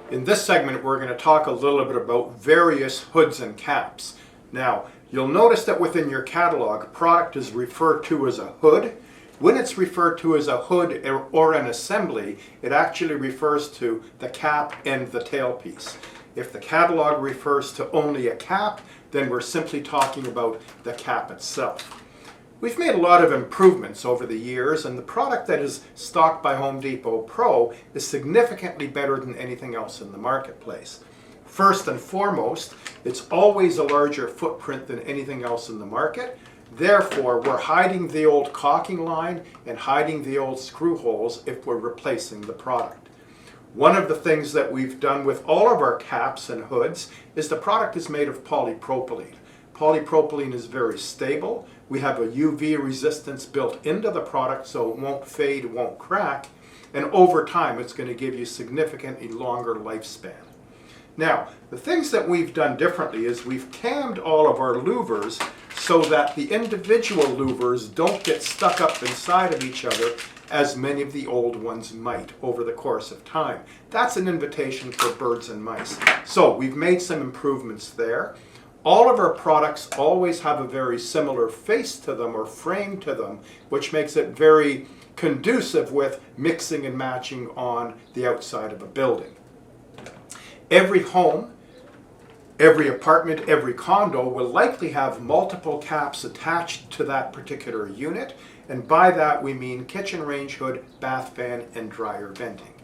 In this segment, we're going to talk a little bit about various hoods and caps. Now, you'll notice that within your catalog, product is referred to as a hood. When it's referred to as a hood or an assembly, it actually refers to the cap and the tailpiece. If the catalog refers to only a cap, then we're simply talking about the cap itself. We've made a lot of improvements over the years, and the product that is stocked by Home Depot Pro is significantly better than anything else in the marketplace. First and foremost, it's always a larger footprint than anything else in the market. Therefore, we're hiding the old caulking line and hiding the old screw holes if we're replacing the product. One of the things that we've done with all of our caps and hoods is the product is made of polypropylene. Polypropylene is very stable. We have a UV resistance built into the product so it won't fade, it won't crack, and over time it's going to give you significantly longer lifespan. Now, the things that we've done differently is we've cammed all of our louvers so that the individual louvers don't get stuck up inside of each other as many of the old ones might over the course of time. That's an invitation for birds and mice. So we've made some improvements there. All of our products always have a very similar face to them or frame to them, which makes it very conducive with mixing and matching on the outside of a building. Every home, every apartment, every condo will likely have multiple caps attached to that particular unit, and by that we mean kitchen range hood, bath fan, and dryer venting.